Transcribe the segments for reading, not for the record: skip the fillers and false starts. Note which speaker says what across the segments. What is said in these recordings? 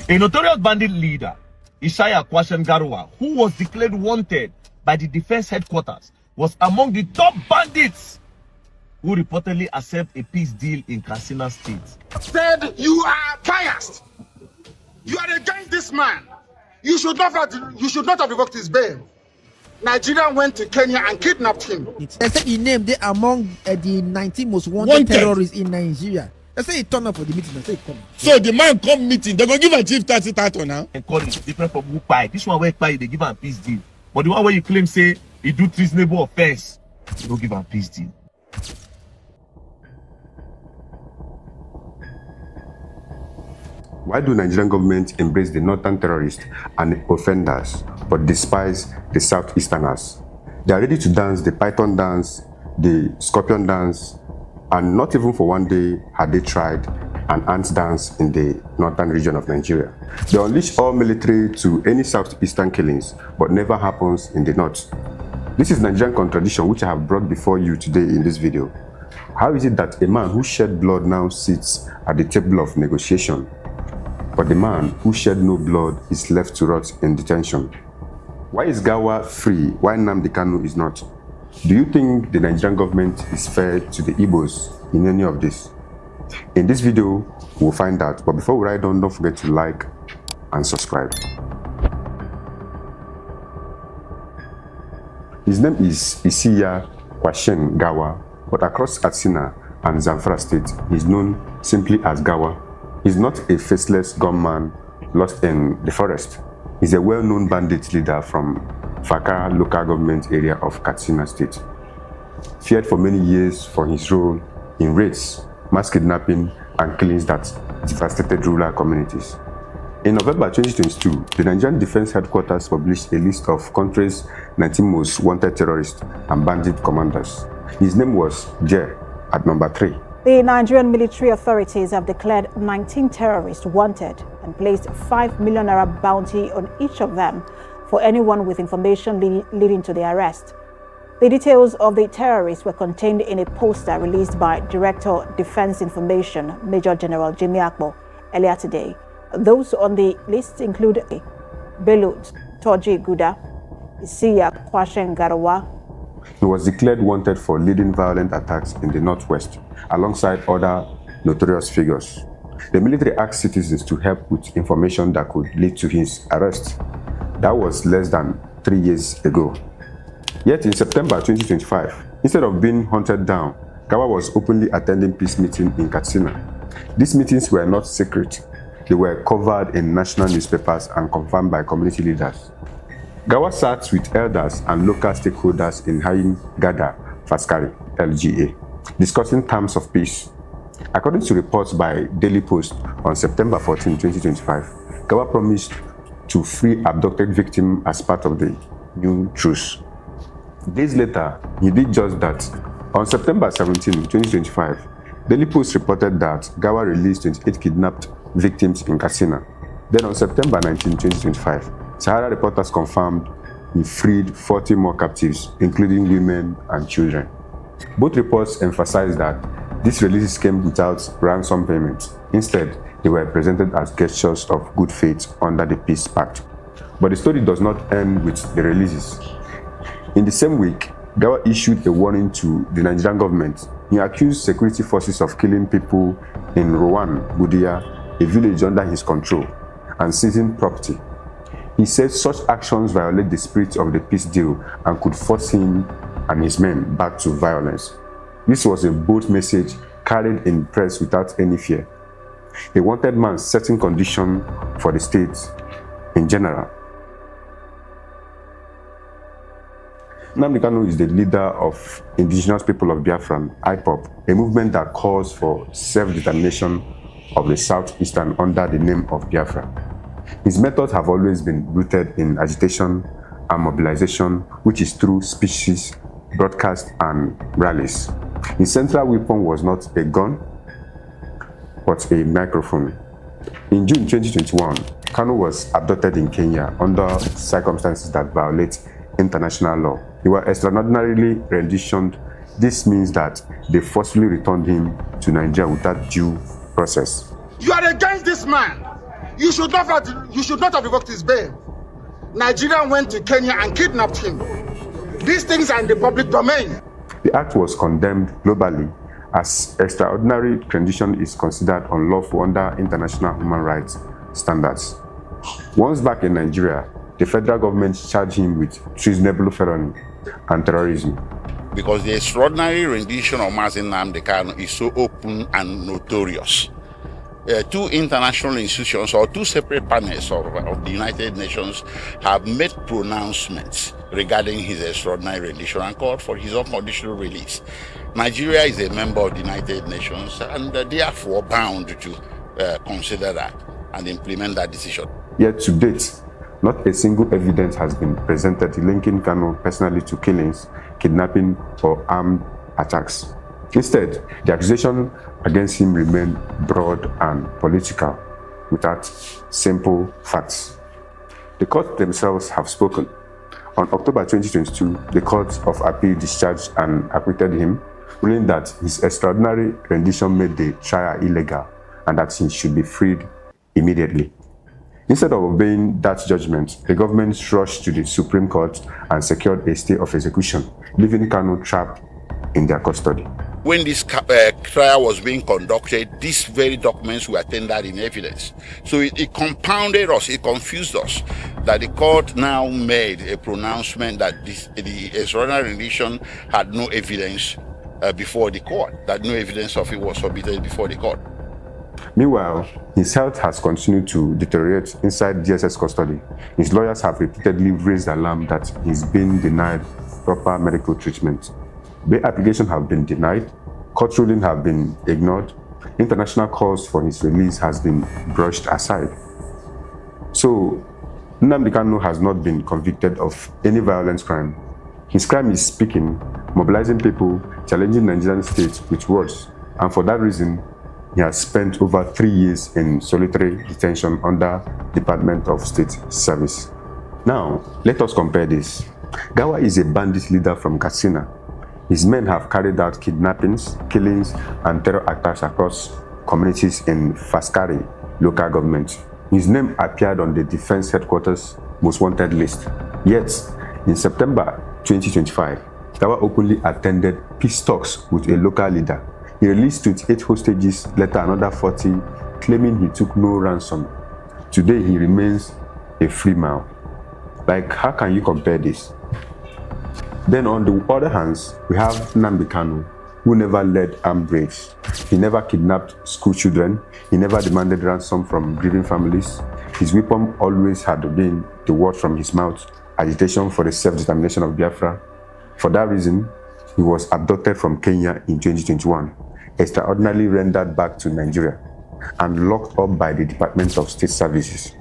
Speaker 1: A notorious bandit leader, Garwa, who was declared wanted by the defense headquarters, was among the top bandits who reportedly accept a peace deal in Katsina State.
Speaker 2: Said you are biased. You are against this man. You should not have revoked his bail. Nigeria went to Kenya and kidnapped him.
Speaker 3: They said he named it among the 19 most wanted terrorists in Nigeria. They say he turned up for the meeting. They say he come.
Speaker 4: So the man come meeting. They're gonna give a chief 30 title now.
Speaker 1: And call it different from who pie. This one where pie they give a peace deal. But the one where you claim say he do treasonable offense, you don't give a peace deal.
Speaker 5: Why do Nigerian government embrace the northern terrorists and offenders but despise the southeasterners? They are ready to dance the python dance, the scorpion dance, and not even for one day had they tried an ant dance in the northern region of Nigeria. They unleash all military to any southeastern killings, but never happens in the north. This is Nigerian contradiction which I have brought before you today in this video. How is it that a man who shed blood now sits at the table of negotiation, but the man who shed no blood is left to rot in detention? Why is Garwa free while Nnamdi Kanu is not? Do you think the Nigerian government is fair to the Igbos in any of this? In this video, we'll find out. But before we ride on, don't forget to like and subscribe. His name is Isiya Kwashen Garwa, but across Katsina and Zamfara State, he's known simply as Garwa. He's not a faceless gunman lost in the forest. He's a well-known bandit leader from Fakara local government area of Katsina State, feared for many years for his role in raids, mass kidnapping, and killings that devastated rural communities. In November 2022, the Nigerian Defense Headquarters published a list of country's 19 most wanted terrorists and bandit commanders. His name was J at number 3.
Speaker 6: The Nigerian military authorities have declared 19 terrorists wanted and placed 5 million naira bounty on each of them for anyone with information leading to the arrest. The details of the terrorists were contained in a poster released by Director Defense Information, Major General Jimmy Akpo, earlier today. Those on the list include Bello Toji Guda, Isiya Kwashen Garwa.
Speaker 5: He was declared wanted for leading violent attacks in the northwest, alongside other notorious figures. The military asked citizens to help with information that could lead to his arrest. That was less than 3 years ago. Yet in September 2025, instead of being hunted down, Garwa was openly attending peace meetings in Katsina. These meetings were not secret. They were covered in national newspapers and confirmed by community leaders. Garwa sat with elders and local stakeholders in Hayin Gada Faskari, LGA, discussing terms of peace. According to reports by Daily Post on September 14, 2025, Garwa promised to free abducted victims as part of the new truce. Days later, he did just that. On September 17, 2025, Daily Post reported that Garwa released 28 kidnapped victims in Katsina. Then on September 19, 2025, Sahara reporters confirmed he freed 40 more captives, including women and children. Both reports emphasized that these releases came without ransom payments. Instead, they were presented as gestures of good faith under the peace pact. But the story does not end with the releases. In the same week, Garwa issued a warning to the Nigerian government. He accused security forces of killing people in Rowan, Budia, a village under his control, and seizing property. He said such actions violate the spirit of the peace deal and could force him and his men back to violence. This was a bold message carried in press without any fear. A wanted man setting condition for the state in general. Nnamdi Kanu is the leader of indigenous people of Biafra, IPOB, a movement that calls for self-determination of the southeastern under the name of Biafra. His methods have always been rooted in agitation and mobilization, which is through speeches, broadcasts, and rallies. His central weapon was not a gun, but a microphone. In June 2021, Kanu was abducted in Kenya under circumstances that violate international law. He was extraordinarily renditioned. This means that they forcibly returned him to Nigeria without due process.
Speaker 2: You are against this man. You should not have revoked his bail. Nigerian went to Kenya and kidnapped him. These things are in the public domain.
Speaker 5: The act was condemned globally as extraordinary rendition is considered unlawful under international human rights standards. Once back in Nigeria, the federal government charged him with treasonable felony and terrorism.
Speaker 7: Because the extraordinary rendition of Nnamdi Kanu is so open and notorious. Two international institutions or two separate panels of the United Nations have made pronouncements regarding his extraordinary rendition and called for his unconditional release. Nigeria is a member of the United Nations and therefore bound to consider that and implement that decision.
Speaker 5: Yet to date, not a single evidence has been presented linking Kanu personally to killings, kidnapping, or armed attacks. Instead, the accusation against him remain broad and political, without simple facts. The courts themselves have spoken. On October 2022, the Court of Appeal discharged and acquitted him, ruling that his extraordinary rendition made the trial illegal and that he should be freed immediately. Instead of obeying that judgment, the government rushed to the Supreme Court and secured a stay of execution, leaving Kanu trapped in their custody.
Speaker 7: When this trial was being conducted, these very documents were tendered in evidence. So it compounded us, it confused us, that the court now made a pronouncement that the extraordinary rendition had no evidence before the court, that no evidence of it was submitted before the court.
Speaker 5: Meanwhile, his health has continued to deteriorate inside DSS custody. His lawyers have repeatedly raised alarm that he's been denied proper medical treatment. Bail applications have been denied, court rulings have been ignored, international calls for his release has been brushed aside. So, Nnamdi Kanu has not been convicted of any violent crime. His crime is speaking, mobilizing people, challenging Nigerian state with words, and for that reason, he has spent over 3 years in solitary detention under Department of State Service. Now, let us compare this. Garwa is a bandit leader from Katsina. His men have carried out kidnappings, killings, and terror attacks across communities in Faskari local government. His name appeared on the Defense Headquarters Most Wanted list. Yet, in September 2025, Garwa openly attended peace talks with a local leader. He released 28 hostages, later another 40, claiming he took no ransom. Today, he remains a free man. Like, how can you compare this? Then on the other hand, we have Nnamdi Kanu, who never led armed raids. He never kidnapped school children. He never demanded ransom from grieving families. His weapon always had been the word from his mouth, agitation for the self-determination of Biafra. For that reason, he was abducted from Kenya in 2021, extraordinarily rendered back to Nigeria, and locked up by the Department of State Services.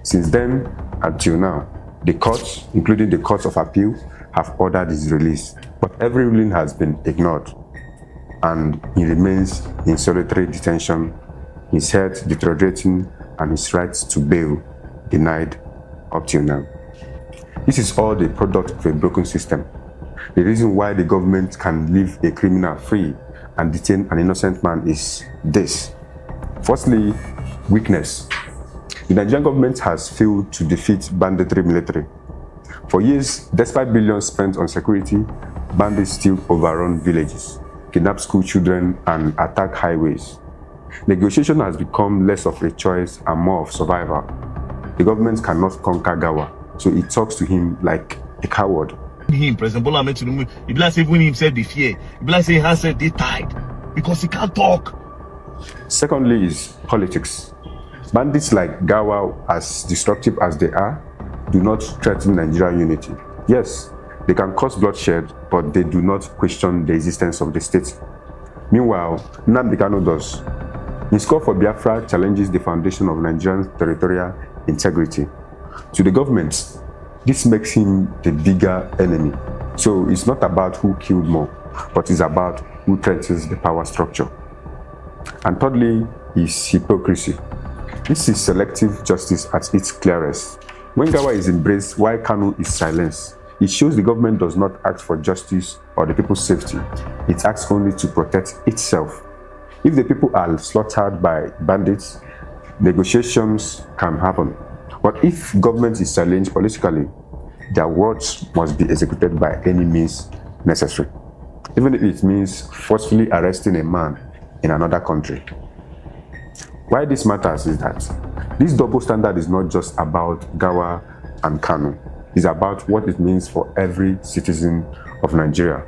Speaker 5: Since then until now, the courts, including the Courts of Appeal, have ordered his release, but every ruling has been ignored, and he remains in solitary detention, his health deteriorating, and his rights to bail denied up till now. This is all the product of a broken system. The reason why the government can leave a criminal free and detain an innocent man is this. Firstly, weakness. The Nigerian government has failed to defeat banditry military. For years, despite billions spent on security, bandits still overrun villages, kidnap school children, and attack highways. Negotiation has become less of a choice and more of survival. The government cannot conquer Garwa, so it talks to him like a coward.
Speaker 1: Him, President Bola Ahmed Tinubu, he be like say when himself they fear. He be like say hands they tied because he can't talk.
Speaker 5: Secondly is politics. Bandits like Garwa, as destructive as they are, do not threaten Nigerian unity. Yes, they can cause bloodshed, but they do not question the existence of the state. Meanwhile, Nnamdi Kanu does. His call for Biafra challenges the foundation of Nigerian territorial integrity. To the government, this makes him the bigger enemy. So it's not about who killed more, but it's about who threatens the power structure. And thirdly is hypocrisy. This is selective justice at its clearest. When Garwa is embraced while Kanu is silenced, it shows the government does not act for justice or the people's safety. It acts only to protect itself. If the people are slaughtered by bandits, Negotiations can happen, but if government is challenged politically, their words must be executed by any means necessary, even if it means forcefully arresting a man in another country. Why this matters is that this double standard is not just about Garwa and Kanu. It's about what it means for every citizen of Nigeria.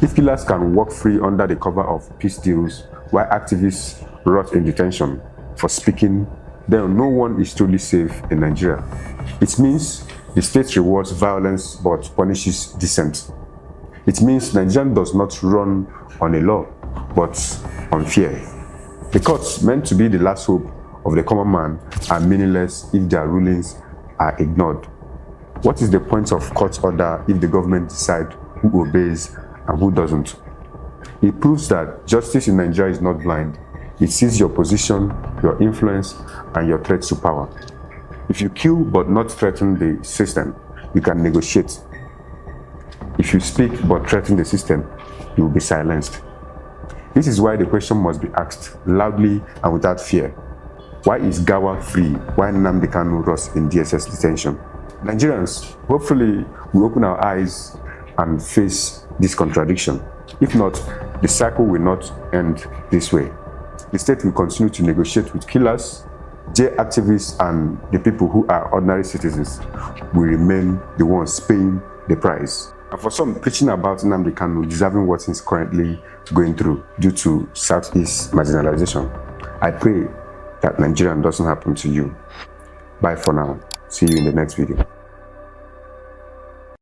Speaker 5: If killers can walk free under the cover of peace deals while activists rot in detention for speaking, then no one is truly safe in Nigeria. It means the state rewards violence but punishes dissent. It means Nigeria does not run on a law but on fear. The courts, meant to be the last hope of the common man, are meaningless if their rulings are ignored. What is the point of court order if the government decides who obeys and who doesn't? It proves that justice in Nigeria is not blind. It sees your position, your influence, and your threat to power. If you kill but not threaten the system, you can negotiate. If you speak but threaten the system, you will be silenced. This is why the question must be asked loudly and without fear. Why is Garwa free while Nnamdi Kanu rots in DSS detention? Nigerians, hopefully we open our eyes and face this contradiction. If not, the cycle will not end this way. The state will continue to negotiate with killers, jail activists, and the people who are ordinary citizens will remain the ones paying the price. And for some, preaching about Nnamdi Kanu deserving what he's currently going through due to Southeast marginalization, I pray that Nigerian doesn't happen to you. Bye for now. See you in the next video.